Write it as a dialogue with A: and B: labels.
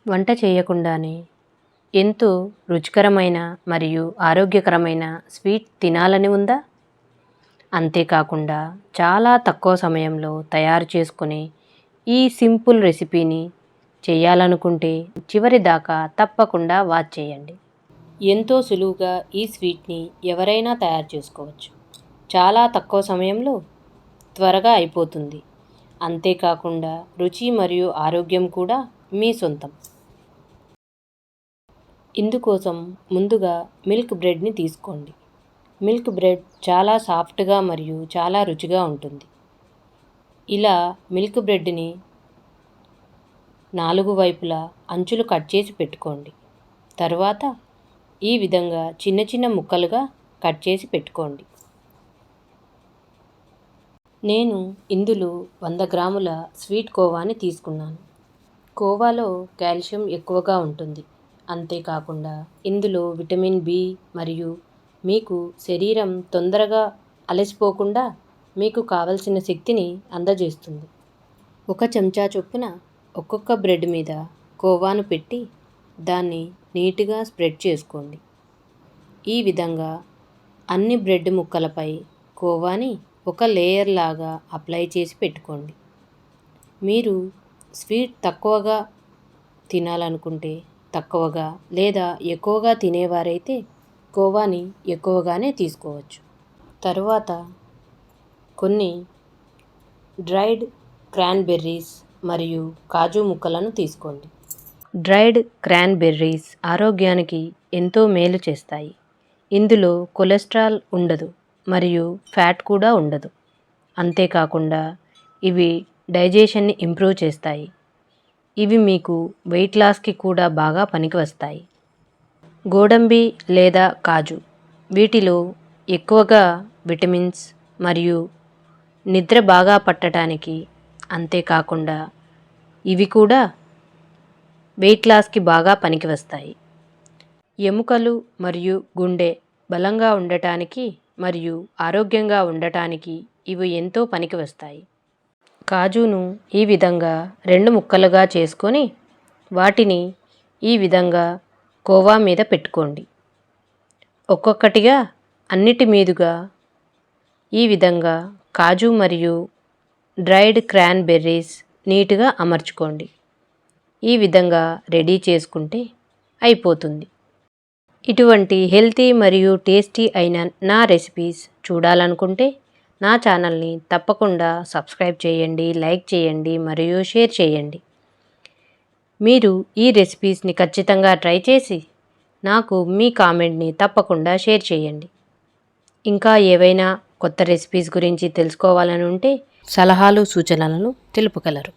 A: వంట చేయకుండానే ఎంతో రుచికరమైన మరియు ఆరోగ్యకరమైన స్వీట్ తినాలని ఉందా? అంతేకాకుండా చాలా తక్కువ సమయంలో తయారు చేసుకునే ఈ సింపుల్ రెసిపీని చేయాలనుకుంటే చివరి దాకా తప్పకుండా వాచ్ చేయండి. ఎంతో సులువుగా ఈ స్వీట్ని ఎవరైనా తయారు చేసుకోవచ్చు. చాలా తక్కువ సమయంలో త్వరగా అయిపోతుంది. అంతేకాకుండా రుచి మరియు ఆరోగ్యం కూడా మీ సొంతం. ఇందుకోసం ముందుగా మిల్క్ బ్రెడ్ని తీసుకోండి. మిల్క్ బ్రెడ్ చాలా సాఫ్ట్గా మరియు చాలా రుచిగా ఉంటుంది. ఇలా మిల్క్ బ్రెడ్ని 4 వైపులా అంచులు కట్ చేసి పెట్టుకోండి. తర్వాత ఈ విధంగా చిన్న చిన్న ముక్కలుగా కట్ చేసి పెట్టుకోండి. నేను ఇందులో 100 గ్రాముల స్వీట్ కోవాని తీసుకున్నాను. కోవాలో కాల్షియం ఎక్కువగా ఉంటుంది. అంతేకాకుండా ఇందులో విటమిన్ బి మరియు మీకు శరీరం తొందరగా అలసిపోకుండా మీకు కావలసిన శక్తిని అందజేస్తుంది. 1 చెంచా చొప్పున ఒక్కొక్క బ్రెడ్ మీద కోవాను పెట్టి దాన్ని నీట్గా స్ప్రెడ్ చేసుకోండి. ఈ విధంగా అన్ని బ్రెడ్ ముక్కలపై కోవాని ఒక లేయర్ లాగా అప్లై చేసి పెట్టుకోండి. మీరు స్వీట్ తక్కువగా తినాలనుకుంటే తక్కువగా లేదా ఎక్కువగా తినేవారైతే కోవాని ఎక్కువగానే తీసుకోవచ్చు. తరువాత కొన్ని డ్రైడ్ క్రాన్బెర్రీస్ మరియు కాజు ముక్కలను తీసుకోండి. డ్రైడ్ క్రాన్బెర్రీస్ ఆరోగ్యానికి ఎంతో మేలు చేస్తాయి. ఇందులో కొలెస్ట్రాల్ ఉండదు మరియు ఫ్యాట్ కూడా ఉండదు. అంతేకాకుండా ఇవి డైజెషన్ని ఇంప్రూవ్ చేస్తాయి. ఇవి మీకు వెయిట్ లాస్కి కూడా బాగా పనికి వస్తాయి. గోడంబి లేదా కాజు వీటిలో ఎక్కువగా విటమిన్స్ మరియు నిద్ర బాగా పట్టడానికి, అంతేకాకుండా ఇవి కూడా వెయిట్ లాస్కి బాగా పనికి వస్తాయి. ఎముకలు మరియు గుండె బలంగా ఉండటానికి మరియు ఆరోగ్యంగా ఉండటానికి ఇవి ఎంతో పనికి వస్తాయి. కాజును ఈ విధంగా 2 ముక్కలుగా చేసుకొని వాటిని ఈ విధంగా కోవా మీద పెట్టుకోండి. ఒక్కొక్కటిగా అన్నిటి మీదుగా ఈ విధంగా కాజు మరియు డ్రైడ్ క్రాన్బెర్రీస్ నీట్గా అమర్చుకోండి. ఈ విధంగా రెడీ చేసుకుంటే అయిపోతుంది. ఇటువంటి హెల్తీ మరియు టేస్టీ అయిన నా రెసిపీస్ చూడాలనుకుంటే నా ఛానల్ని తప్పకుండా సబ్స్క్రైబ్ చేయండి, లైక్ చేయండి మరియు షేర్ చేయండి. మీరు ఈ రెసిపీస్ని ఖచ్చితంగా ట్రై చేసి నాకు మీ కామెంట్ని తప్పకుండా షేర్ చేయండి. ఇంకా ఏవైనా కొత్త రెసిపీస్ గురించి తెలుసుకోవాలని ఉంటే సలహాలు సూచనలను తెలుపగలరు.